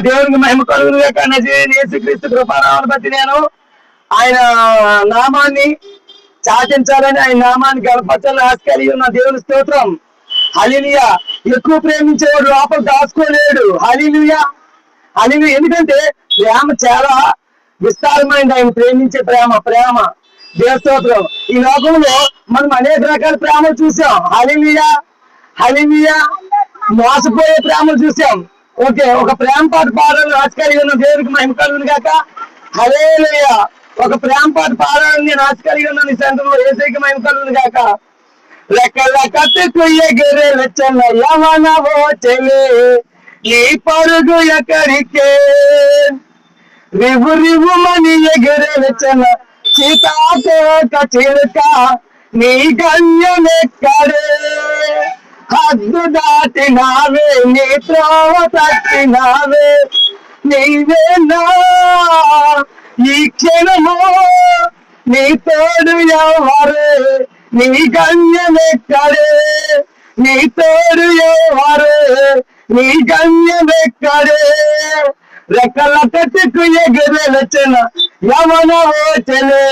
దేవునికి మహిమ కలుగును గాక. యేసుక్రీస్తు కృపానామమును బట్టి నేను ఆయన నామాన్ని చాటించాలని, ఆయన నామాన్ని గణపరచాలని ఆశ కలిగి ఉన్న దేవుని స్తోత్రం. హల్లెలూయా. ఎక్కువ ప్రేమించేవాడు లోపల దాచుకోలేడు. హల్లెలూయా హల్లెలూయా. ఎందుకంటే ప్రేమ చాలా విస్తారమైంది. ఆయన ప్రేమించే ప్రేమ దేవుని స్తోత్రం. ఈ లోకంలో మనం అనేక రకాల ప్రేమలు చూసాం. హల్లెలూయా హల్లెలూయా. మోసపోయే ప్రేమలు చూసాం. ఓకే, ఒక ప్రేమ పాట పాడాలని ఆశ కలిగి ఉన్న దేవునికి మహిమ కలుగును గాక. హల్లెలూయా. ఒక ప్రేమ పాట పాడాలని నేను ఆశ కలిగి ఉన్నాను. ఈ సందర్భంలో యేసయ్యకి మహిమ కలుగును గాక. రెక్కల కట్టుకు ఎగిరేలచ్చన్న యవనవో చెలే, నీ పరుగు ఎక్కడికే, రివు రివుమని ఎగిరేలచ్చన్న సీతాకోక చిలుక, నీ గమ్యమెక్కడే, హద్దు దాటినావే, నీ త్రోవ తట్టినావే, నీవేనా ఈ క్షణము, నీ తోడు ఎవరే, నీ గమ్యమెక్కడే, నీ తోడు ఎవరే, నీ గమ్యమెక్కడే, రెక్కల కట్టుకు ఎగిరేలొచ్చిన యవనవో చెలే,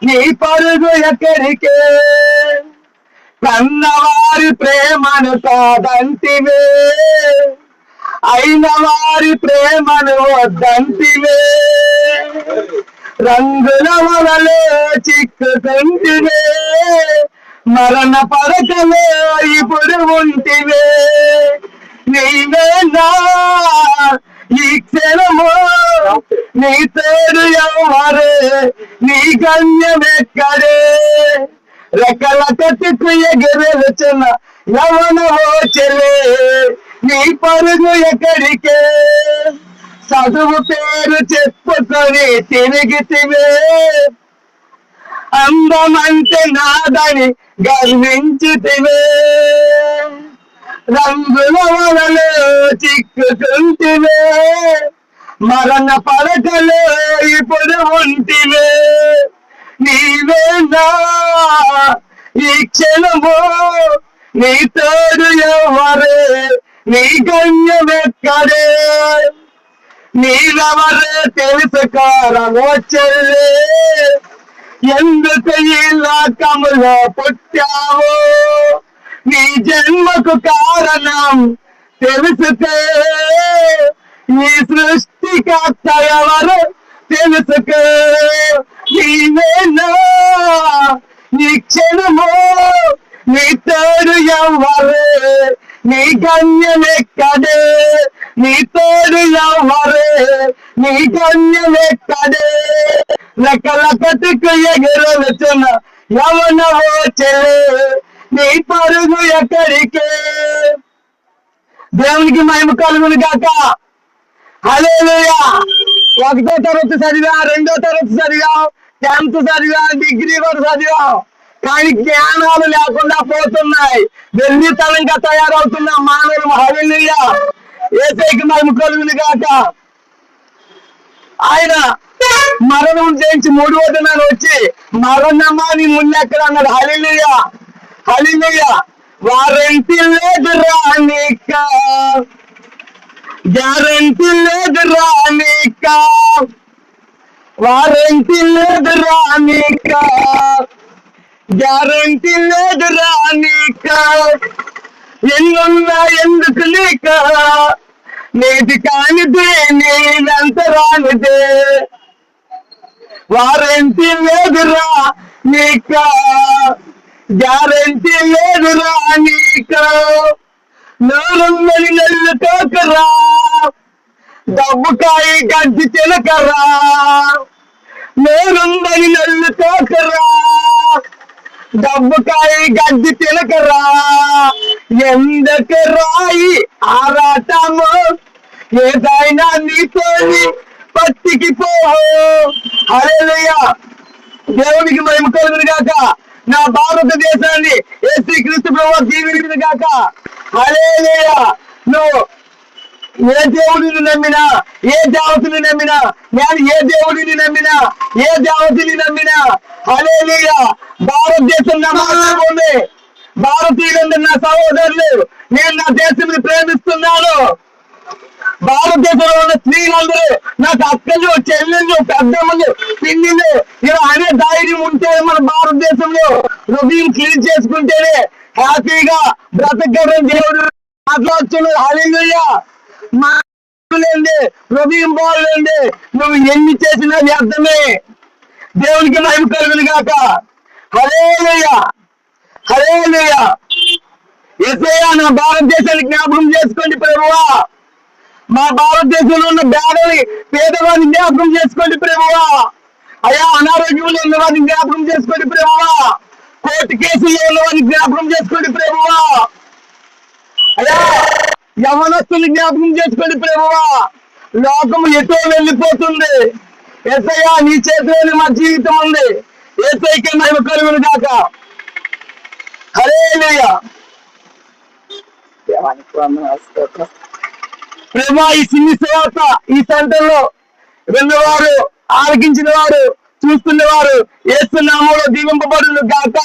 నీ పరుగు ఎక్కడికే, కన్నవారి ప్రేమను కాదంటివే, అయిన వారి ప్రేమను వద్దంటివే, రంగుల వలలో చిక్కుకుంటివే, మరణ పడకలో ఇప్పుడు ఉంటివే, నీవేనా ఈ క్షణము, నీ తోడు ఎవరే, నీ గమ్యమెక్కడే, రెక్కల కట్టుకు ఎగిరేలొచ్చిన యవనవో చెలే, నీ పరుగు ఎక్కడికే, చదువు పేరు చెప్పుకొని తిరిగితివే, అందమంటే నాదని గర్వించితివే, రంగుల వలలో చిక్కుకుంటివే, మరణ పడకలో ఇప్పుడు ఉంటివే, నీవేనా ఈ క్షణము, నీ తోడు ఎవరే, నీ గమ్యమెక్కడే, నీవెవరే తెలుసుకోరవో చెల్లే, ఎందుకు ఈ లోకములో పుట్టావు, నీ జన్మకు కారణం తెలుసుకో, ఈ సృష్టికర్త ఎవరు తెలుసుకో, నీవేనా ఈ క్షణము, నీ తోడు ఎవరే, నీ గమ్యమెక్కడే, నీ తోడు ఎవరే, నీ గమ్యమెక్కడే, రెక్కల కట్టుకు ఎగిరేలొచ్చిన యవనవో చెలే, నీ పరుగు ఎక్కడికే. దేవునికి మహిమ కలుగును గాక. హల్లెలూయా. 1వ తరగతి చదివా, 2వ తరగతి చదివా, 10th చదివా, డిగ్రీ కూడా చదివా, కానీ జ్ఞానాలు లేకుండా పోతున్నాయి. వెర్రితనంగా తయారవుతున్న మానవులు. హల్లెలూయా. యేసయ్యకి మహిమ కలుగును గాక. ఆయన మరణం జయించి 3వ దినాన వచ్చి మరణమా నీ మున్నెక్కడ అన్నాడు. హల్లెలూయా హల్లెలూయా. వారంటీ లేదు రానిక, గ్యారంటీ లేదు రానిక, వారంటీ లేదు రానిక, గ్యారంటీ లేదు రానిక, ఎన్నున్నా ఎందుకు నీక, నేటి కానిదే నేనంత రానిదే, వారంటీ లేదురా నీక, గ్యారంటీ లేదురా నీక, నోరుందని నెల్లు తోకరా, డబ్బుకాయ గడ్డి తినకరా, నోరుందని నెల్లు తోకరా, డబ్బుకాయ గడ్డి తినకరా, ఎందుకు రాయి ఆరాటము, ఏదైనా నీతోని పట్టికి పోవు. హల్లెలూయా. దేవునికి మహిమ కలుగును గాక. నా భారతదేశాన్ని యేసుక్రీస్తు ప్రభువు దీవించును గాక. హల్లెలూయా. నువ్వు ఏ దేవుడిని నమ్మినా, ఏ దేవతని నమ్మినా, నేను ఏ దేవుడిని నమ్మినా, ఏ దేవతని నమ్మినా, హల్లెలూయా, భారతదేశం నమ్మకం. భారతీయులందరూ నా సహోదరులు, నేను నా దేశంని ప్రేమిస్తున్నాను. భారతదేశంలో ఉన్న స్త్రీలందరూ నాకు అక్కలు, చెల్లెళ్ళు, పెద్దమ్మలు, పిన్నిలు ఇలా అనే ధైర్యం ఉంటే మన భారతదేశంలో హృదయం క్లీన్ చేసుకుంటేనే హ్యాపీగా బ్రతకడం దేవుడు మాట్లాడుతున్నాడు. హల్లెలూయా. మా హృదయం బాగుంది, నువ్వు ఎన్ని చేసినా వ్యర్థమే. దేవునికి మహిమ కలుగును గాక. హల్లెలూయా, హల్లెలూయా. యేసయ్యా, నా భారతదేశాన్ని జ్ఞాపకం చేసుకోండి ప్రభువా. మా భారతదేశంలో ఉన్న పేదని పేదవాడిని జ్ఞాపకం చేసుకోండి ప్రభువా. అయ్యా, అనారోగ్యంలో ఉన్నవాడిని జ్ఞాపకం చేసుకోండి ప్రభువా. కోర్టు కేసుల్లో ఉన్నవాడిని జ్ఞాపకం చేసుకోండి ప్రభువా. అయ్యా, యవనస్తుని జ్ఞాపకం చేసుకోండి ప్రభువా. లోకం ఎటో వెళ్ళిపోతుంది. యేసయ్యా, నీ చేతిలోనే మా జీవితం ఉంది. యేసయ్యకే మహిమ కలుగును గాక. హల్లెలూయా. ప్రభా, ఈ సిన్ని సేవత ఈ సెంటర్లో విన్నవారు, ఆలకించిన వారు, చూస్తున్నవారు యేసునామములో దీవింపబడును గాక.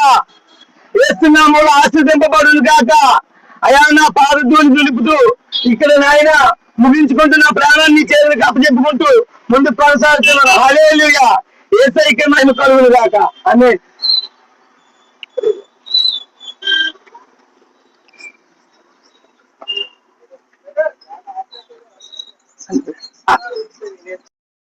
యేసునామములో ఆశీర్వదింపబడును గాక. అయా, నా పాదధూళి నిలుపుతూ ఇక్కడ నాయన ముగించుకుంటూ నా ప్రాణాన్ని చేతులకు అప్పచెప్పుకుంటూ ముందు కొనసాగుతున్నాను. హల్లెలూయా. యేసయ్యకే మహిమ కలుగును గాక. ఆమేన్.